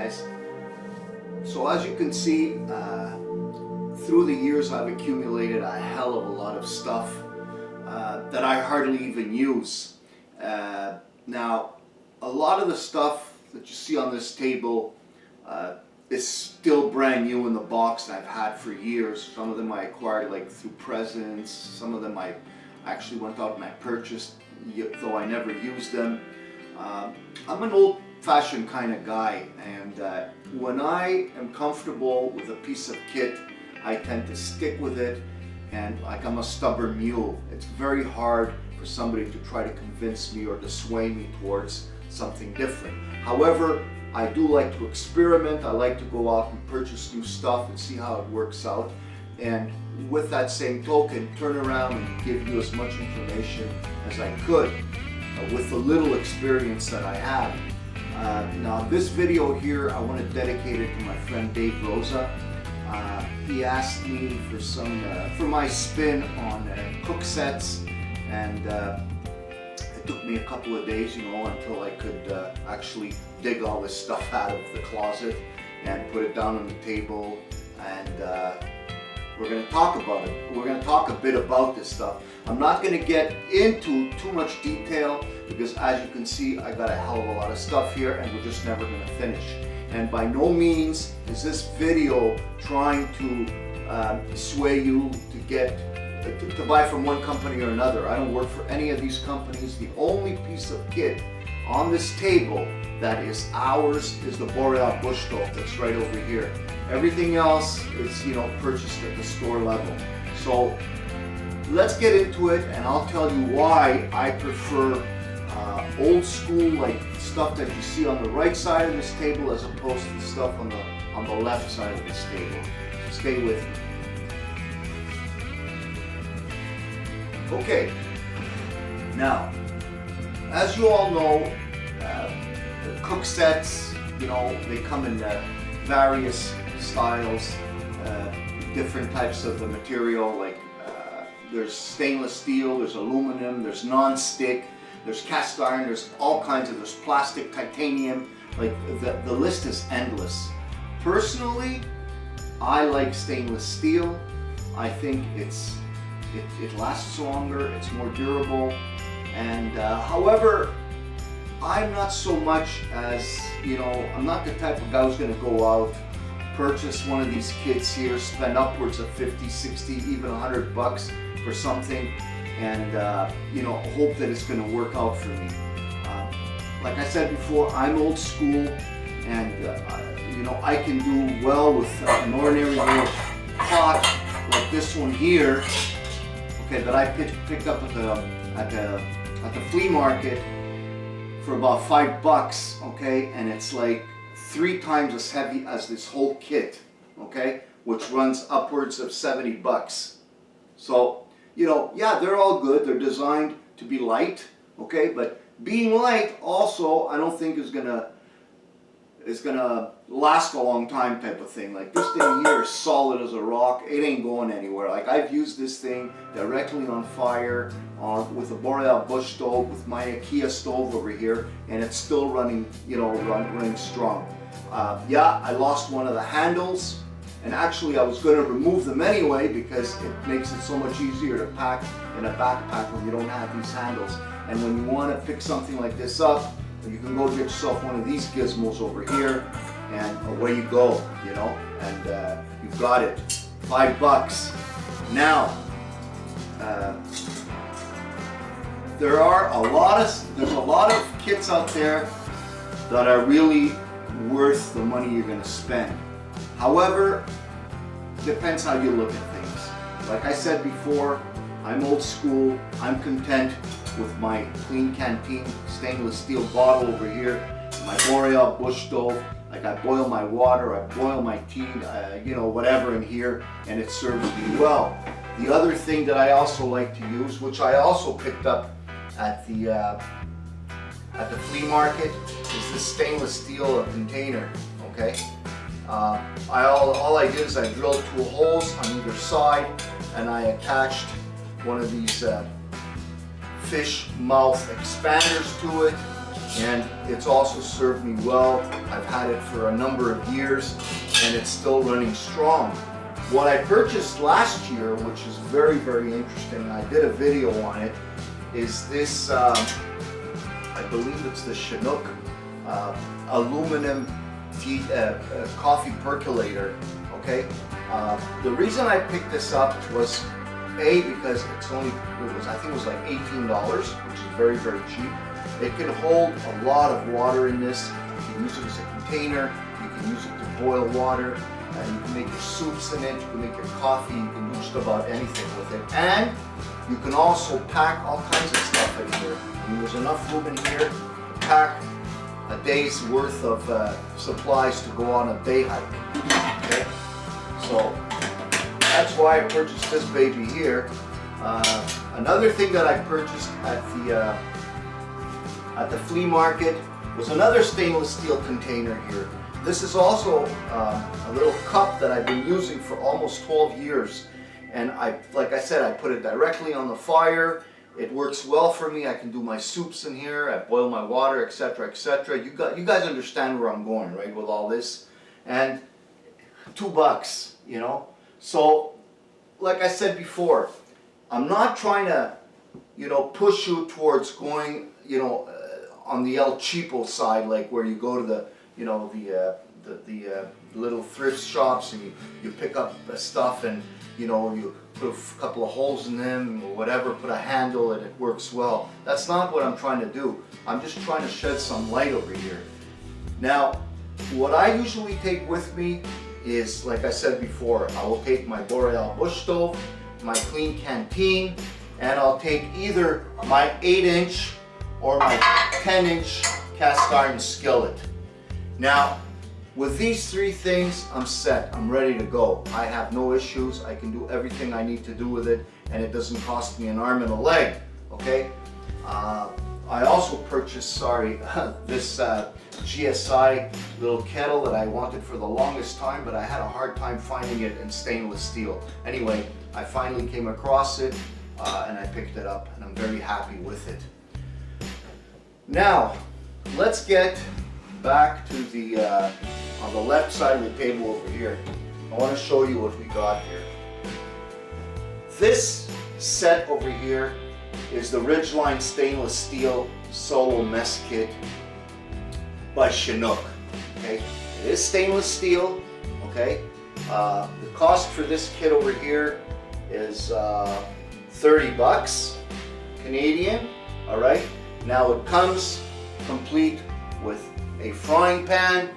guys. So as you can see, through the years I've accumulated a hell of a lot of stuff that I hardly even use. Now, a lot of the stuff that you see on this table is still brand new in the box that I've had for years. Some of them I acquired like through presents, some of them I actually went out and I purchased, though I never used them. I'm an old-fashioned kind of guy, and when I am comfortable with a piece of kit, I tend to stick with it, and like I'm a stubborn mule. It's very hard for somebody to try to convince me or to sway me towards something different. However, I do like to experiment. I like to go out and purchase new stuff and see how it works out. And with that same token, turn around and give you as much information as I could with the little experience that I have. Now this video here, I want to dedicate it to my friend Dave Rosa. He asked me for some, for my spin on cook sets, and it took me a couple of days, until I could actually dig all this stuff out of the closet and put it down on the table, and we're going to talk about it. We're going to talk a bit about this stuff. I'm not going to get into too much detail because, as you can see, I got a hell of a lot of stuff here and we're just never going to finish. And by no means is this video trying to sway you to get to buy from one company or another. I don't work for any of these companies. The only piece of kit on this table that is ours is the Boreal bush stove that's right over here. Everything else is, purchased at the store level. So let's get into it, and I'll tell you why I prefer old school, like stuff that you see on the right side of this table, as opposed to the stuff on the left side of this table. So stay with me. Okay. Now, as you all know, the cook sets, they come in various styles, different types of the material, like there's stainless steel, there's aluminum, there's non-stick, there's cast iron, there's all kinds of, there's plastic, titanium, like the list is endless. Personally, I like stainless steel. I think it lasts longer, it's more durable, and however, I'm not so much as, I'm not the type of guy who's going to go out, purchase one of these kits here, spend upwards of 50, 60, even $100 for something, and hope that it's going to work out for me. Like I said before, I'm old school, and I can do well with an ordinary little pot like this one here, okay, that I picked up at the flea market for about $5, okay, and it's like 3 times as heavy as this whole kit, okay, which runs upwards of $70. So, yeah, they're all good. They're designed to be light, okay, but being light also, I don't think is gonna last a long time type of thing. Like this thing here is solid as a rock. It ain't going anywhere. Like I've used this thing directly on fire with a Boreal bush stove, with my IKEA stove over here, and it's still running, running strong. Yeah, I lost one of the handles, and actually I was going to remove them anyway because it makes it so much easier to pack in a backpack when you don't have these handles. And when you want to pick something like this up, you can go get yourself one of these gizmos over here, and away you go, and you've got it. $5. Now, there's a lot of kits out there that are really worth the money you're going to spend. However, depends how you look at things. Like I said before, I'm old school. I'm content with my Clean Canteen stainless steel bottle over here, my Boreal bush stove. Like I boil my water, I boil my tea, whatever in here, and it serves me well. The other thing that I also like to use, which I also picked up at the flea market, is this stainless steel container. Okay, all I did is I drilled 2 holes on either side, and I attached one of these fish mouth expanders to it, and it's also served me well. I've had it for a number of years and it's still running strong. What I purchased last year, which is very, very interesting, and I did a video on it, is this, I believe it's the Chinook aluminum coffee percolator, okay? The reason I picked this up was because I think it was like $18, which is very, very cheap. It can hold a lot of water in this. You can use it as a container. You can use it to boil water. You can make your soups in it. You can make your coffee. You can do just about anything with it. And you can also pack all kinds of stuff in here. I mean, there's enough room in here to pack a day's worth of supplies to go on a day hike. Okay? So that's why I purchased this baby here. Another thing that I purchased at the flea market was another stainless steel container here. This is also a little cup that I've been using for almost 12 years. And like I said, I put it directly on the fire. It works well for me. I can do my soups in here. I boil my water, etc., etc. You guys understand where I'm going, right, with all this. And $2, you know. So, like I said before, I'm not trying to, you know, push you towards going, you know, on the El Cheapo side, like where you go to the, you know, the little thrift shops and you pick up stuff and, you know, you put a couple of holes in them or whatever, put a handle and it works well. That's not what I'm trying to do. I'm just trying to shed some light over here. Now, what I usually take with me is, like I said before, I will take my Boreal bush stove, my clean canteen, and I'll take either my 8-inch or my 10-inch cast iron skillet. Now, with these three things, I'm set. I'm ready to go. I have no issues. I can do everything I need to do with it, and it doesn't cost me an arm and a leg, okay? I also purchased, this GSI little kettle that I wanted for the longest time, but I had a hard time finding it in stainless steel. Anyway, I finally came across it, and I picked it up, and I'm very happy with it. Now, let's get back to the, on the left side of the table over here. I want to show you what we got here. This set over here is the Ridgeline stainless steel solo mess kit by Chinook. Okay, it is stainless steel. Okay, the cost for this kit over here is $30 Canadian. All right, now it comes complete with a frying pan,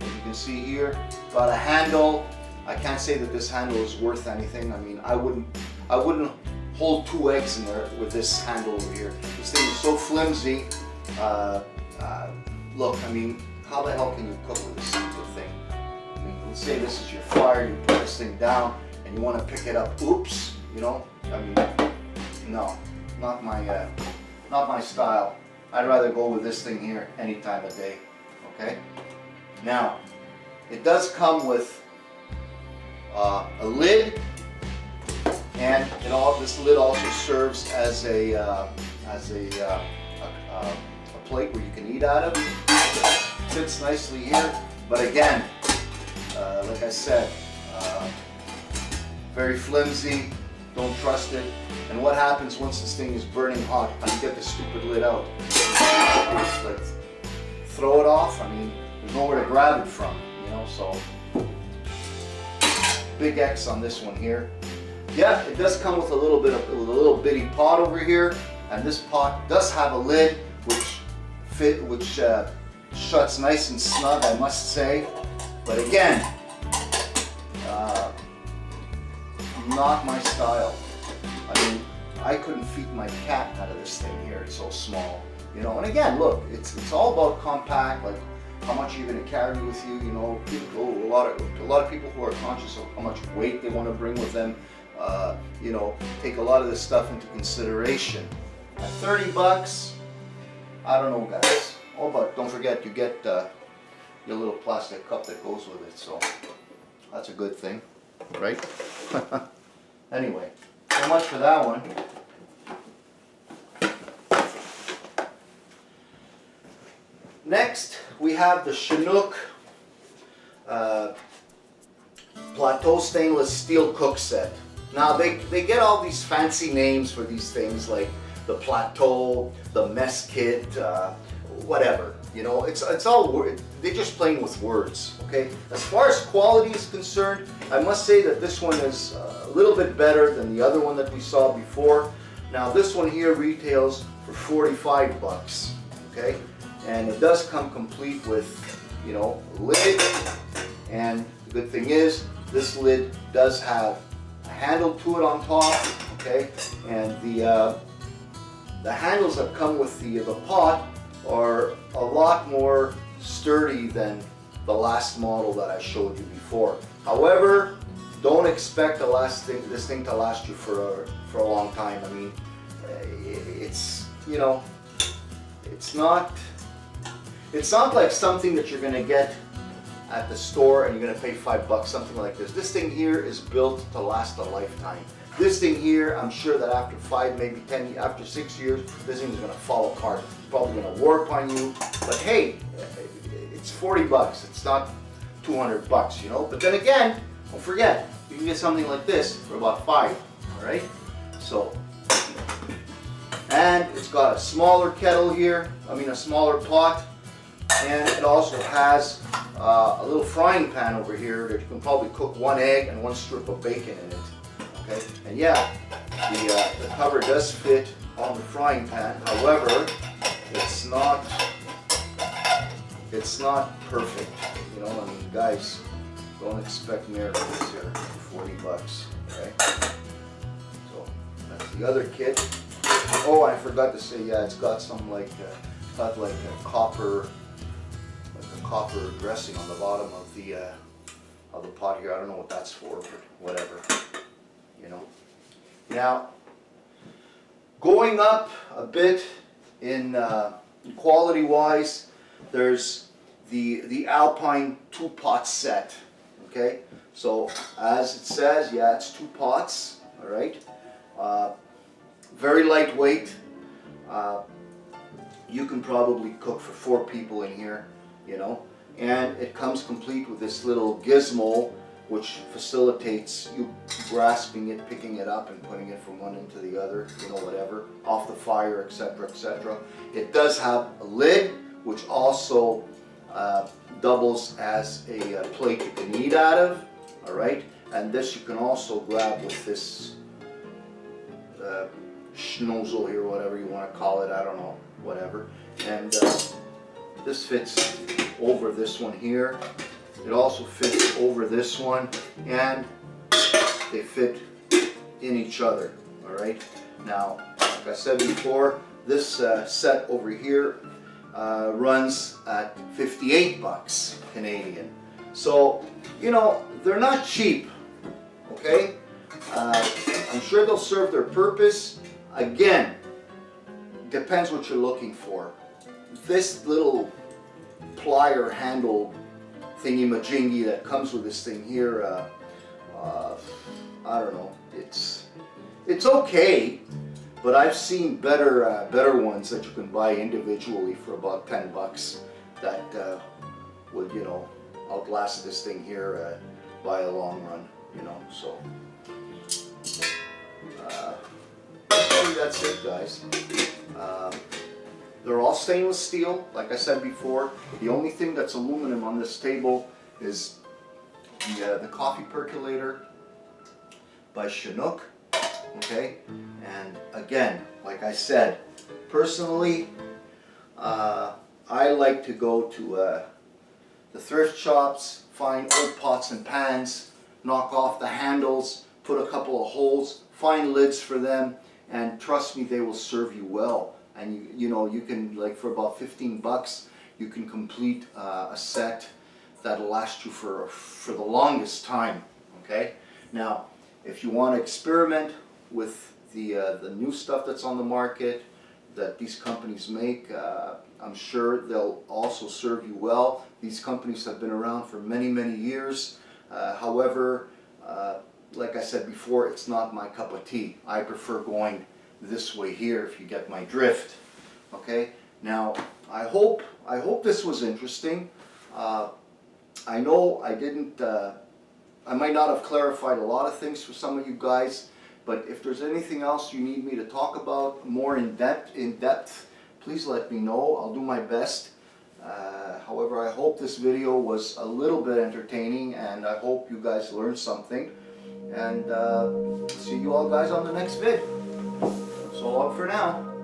as you can see here, got a handle. I can't say that this handle is worth anything. I mean, I wouldn't hold 2 eggs in there with this handle over here. This thing is so flimsy. Look, I mean, how the hell can you cook with this thing? I mean, let's say this is your fire, you put this thing down and you want to pick it up. Oops, you know? I mean, no, not my style. I'd rather go with this thing here any time of day, okay? Now, it does come with a lid, and this lid also serves as a plate where you can eat out of. It fits nicely here, but again, like I said, very flimsy. Don't trust it. And what happens once this thing is burning hot? How do you get the stupid lid out? Just like throw it off. I mean, there's nowhere to grab it from, you know. So big X on this one here. Yeah, it does come with a little bitty pot over here, and this pot does have a lid which shuts nice and snug, I must say. But again, not my style. I mean, I couldn't feed my cat out of this thing here. It's so small, you know. And again, look, it's all about compact, like how much you're going to carry with you. You know, a lot of people who are conscious of how much weight they want to bring with them. You know, take a lot of this stuff into consideration. At $30, I don't know, guys. Oh, but don't forget, you get your little plastic cup that goes with it, so that's a good thing, right? Anyway, so much for that one. Next, we have the Chinook Plateau stainless steel cook set. Now they get all these fancy names for these things like the Plateau, the mess kit, whatever. You know, it's all they're just playing with words. Okay. As far as quality is concerned, I must say that this one is a little bit better than the other one that we saw before. Now this one here retails for 45 bucks. Okay, and it does come complete with, you know, lid, and the good thing is this lid does have a handle to it on top. Okay, and the handles that come with the pot are a lot more sturdy than the last model that I showed you before. However, don't expect this thing to last you for a long time. I mean, it's, you know, it's not like something that you're gonna get at the store and you're gonna pay $5, something like this. This thing here is built to last a lifetime. This thing here, I'm sure that after 5, maybe 10, after 6 years, this thing is gonna fall apart. It's probably gonna warp on you, but hey, it's 40 bucks. It's not 200 bucks, you know? But then again, don't forget, you can get something like this for about 5, all right? So, and it's got a smaller kettle here, a smaller pot, and it also has a little frying pan over here that you can probably cook 1 egg and 1 strip of bacon in it. Okay, and yeah, the cover does fit on the frying pan. However, it's not perfect. You know, I mean, guys, don't expect miracles here for 40 bucks. Okay, so that's the other kit. Oh, I forgot to say, yeah, it's got some like a copper dressing on the bottom of the pot here. I don't know what that's for, but whatever. You know. Now, going up a bit in quality-wise, there's the Alpine 2-pot set. Okay, so as it says, yeah, it's 2 pots. All right, very lightweight. You can probably cook for 4 people in here. You know, and it comes complete with this little gizmo, which facilitates you grasping it, picking it up, and putting it from one end to the other, you know, whatever, off the fire, etc., etc. It does have a lid, which also doubles as a plate you can eat out of, all right? And this you can also grab with this schnozzle here, whatever you want to call it, I don't know, whatever. And this fits over this one here. It also fits over this one, and they fit in each other. All right. Now, like I said before, this set over here runs at 58 bucks Canadian. So, you know, they're not cheap. Okay. I'm sure they'll serve their purpose. Again, depends what you're looking for. This little plier handle thingy-majingy that comes with this thing here, I don't know, it's okay, but I've seen better ones that you can buy individually for about 10 bucks that would, you know, outlast this thing here by a long run, you know. So I think that's it, guys. They're all stainless steel, like I said before. The only thing that's aluminum on this table is the coffee percolator by Chinook. Okay, and again, like I said, personally, I like to go to the thrift shops, find old pots and pans, knock off the handles, put a couple of holes, find lids for them, and trust me, they will serve you well. And you know, you can, like, for about 15 bucks, you can complete a set that'll last you for the longest time. Okay. Now, if you want to experiment with the new stuff that's on the market that these companies make, I'm sure they'll also serve you well. These companies have been around for many, many years. However, like I said before, it's not my cup of tea. I prefer going this way here, if you get my drift. Okay, Now, I hope this was interesting. I know I didn't, I might not have clarified a lot of things for some of you guys, but if there's anything else you need me to talk about more in depth, please let me know. I'll do my best. However, I hope this video was a little bit entertaining, and I hope you guys learned something. And see you all guys on the next vid. So long for now.